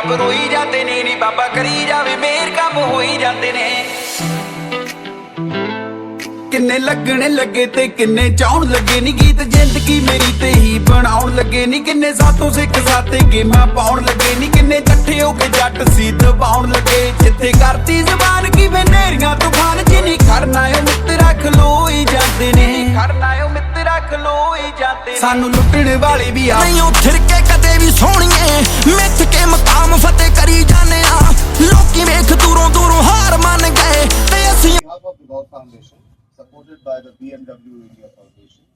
ਆਪ ਰੋਈ ਜਾਂਦੇ ਨੇ ਨੀ ਬਾਬਾ ਕਰੀ ਜਾਵੇ ਮੇਰ ਕੰਮ ਹੋਈ ਜਾਂਦੇ ਨੇ ਕਿੰਨੇ ਲੱਗਣੇ ਲੱਗੇ ਤੇ ਕਿੰਨੇ ਚਾਉਣ ਲੱਗੇ ਨੀ ਗੀਤ ਜ਼ਿੰਦਗੀ ਮੇਰੀ ਤੇ ਹੀ ਬਣਾਉਣ ਲੱਗੇ ਨੀ ਕਿੰਨੇ ਸਾਤੋਂ ਸਿੱਖ ਸਾਤੇ ਗੇਮਾਂ ਪਾਉਣ ਲੱਗੇ ਨੀ ਕਿੰਨੇ ਇਕੱਠੇ ਹੋ ਕੇ ਜੱਟ ਸੀ ਦਬਾਉਣ ਲੱਗੇ ਜਿੱਥੇ ਕਰਤੀ ਜ਼ਬਾਨ ਕਿਵੇਂ ਨੇਰੀਆਂ ਤੂਫਾਨ ਜਿਨੀ ਖੜਨਾ ਓ ਮਿੱਤਰਾ ਖਲੋਈ ਜਾਂਦੇ ਨੇ ਖੜਨਾ ਓ ਮਿੱਤਰਾ ਖਲੋਈ ਜਾਂਦੇ ਸਾਨੂੰ ਲੁੱਟਣ ਵਾਲੇ ਵੀ ਆ ਨਹੀਂ ਉਥਰ ਕੇ ਕਦੇ ਵੀ ਸੋਹਣੀਏ ਮਿੱਥ ਕੇ ਮਕਾਮ ਫਤਿਹ ਕਰੀ ਜਾਂਦੇ ਆ ਲੋਕੀ ਵੇਖ ਦੂਰੋਂ ਦੂਰੋਂ ਹਾਰ ਮੰਨ ਗਏ ਤੇ ਅਸੀਂ supported by the BMW India Foundation,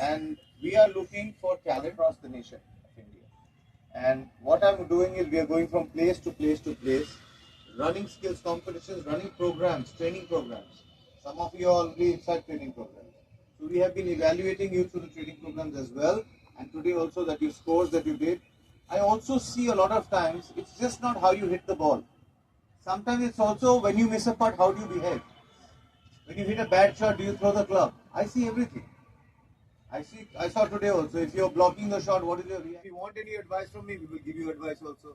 and we are looking for talent across the nation of India. And what I'm doing is we are going from place to place to place, running skills competitions, running programs, training programs. Some of you are already inside training programs. So we have been evaluating you through the training programs as well. And today also that you scores that you did. I also see a lot of times it's just not how you hit the ball. Sometimes it's also when you miss a putt, how do you behave? When you hit a bad shot, do you throw the club? I see everything. I saw today also. If you're blocking the shot, what is your reaction? If you want any advice from me, we will give you advice also.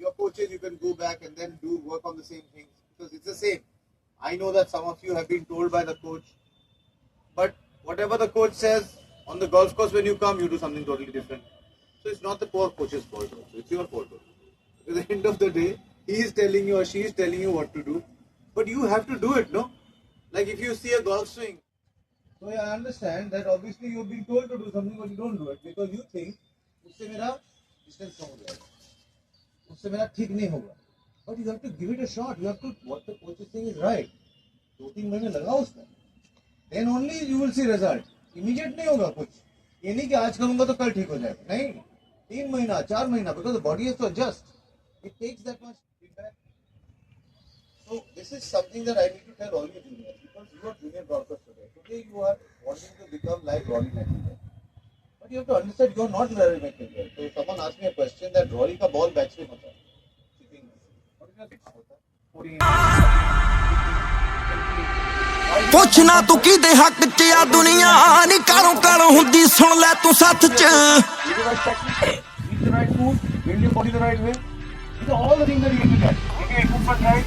Your coaches, you can go back and then do work on the same things because it's the same. I know that some of you have been told by the coach, but whatever the coach says on the golf course, when you come, you do something totally different. So it's not the poor coach's fault also. It's your fault also. At the end of the day, he is telling you or she is telling you what to do, but you have to do it, no? Like if you see a golf swing, so I understand that obviously you've been told to do something but you don't do it because you think उससे मेरा distance कम हो जाएगा, उससे मेरा ठीक नहीं होगा. But you have to give it a shot. You have to what the coach is saying is right. 2-3 महीने लगाओ उसमें, then only you will see result. Immediate नहीं होगा कुछ. ये नहीं कि आज करूँगा तो कल ठीक हो जाएगा. नहीं, 3 महीना 4 महीना because the body has to adjust. It takes that much feedback. So this is something that I need to tell all you juniors because you are junior golfers today. Today you are wanting to become like Rory McIlroy. But you have to understand you are not Rory McIlroy. So if someone asks me a question that Rory का ball backswing होता है, chipping होता है. ਪੁੱਛਣਾ ਤੂੰ ਕਿਹਦੇ ਹੱਕ 'ਚ ਆ ਦੁਨੀਆ ਨੀ ਕਾਲੋਂ ਕਾਲੋਂ ਹੁੰਦੀ ਸੁਣ ਲੈ ਤੂੰ ਸੱਥ 'ਚ Eat the right food, build your body the right way. These are all the things that you need to get. Get your equipment right.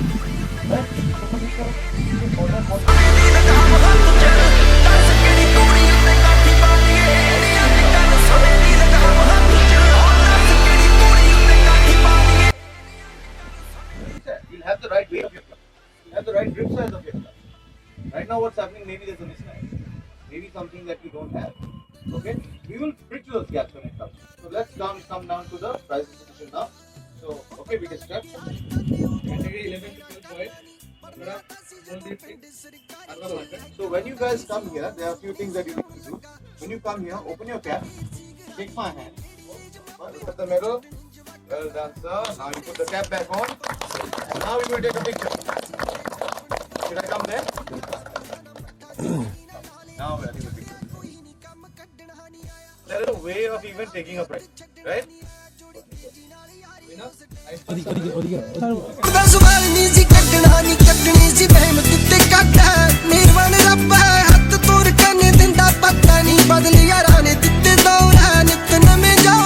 You'll have the right weight of your club. You'll have the right grip size of your club. Right now what's happening, maybe there's a mismatch. Maybe something that you don't have. Okay? We will bridge those gaps when it comes. So let's come down to the prize distribution now. So, okay, we can start. Category 11 to 12 boys. So when you guys come here, there are a few things that you need to do. When you come here, open your cap, take my hand, look at the middle. Well done, sir. Now you put the cap back on, and now we will take a picture. Should I come there? Now we are taking a picture. There is a way of even taking a break, right? ਸਵਾਲ ਨਹੀਂ ਸੀ ਕੱਢਣਾ ਨਹੀਂ ਕੱਢਣੀ ਸੀ ਬਹਿਮ ਦਿੱਤੇ ਕੱਢਾ ਨਿਰਵਾਣ ਰੱਬ ਹੱਥ ਤੁਰ ਕੰਨ ਦਿੰਦਾ ਪਤਾ ਨਹੀਂ ਬਦਲ ਯਾਰਾਂ ਨੇ ਦਿੱਤੇ ਦੌਰਾ ਨਿਤ ਨਵੇਂ ਜਾਉ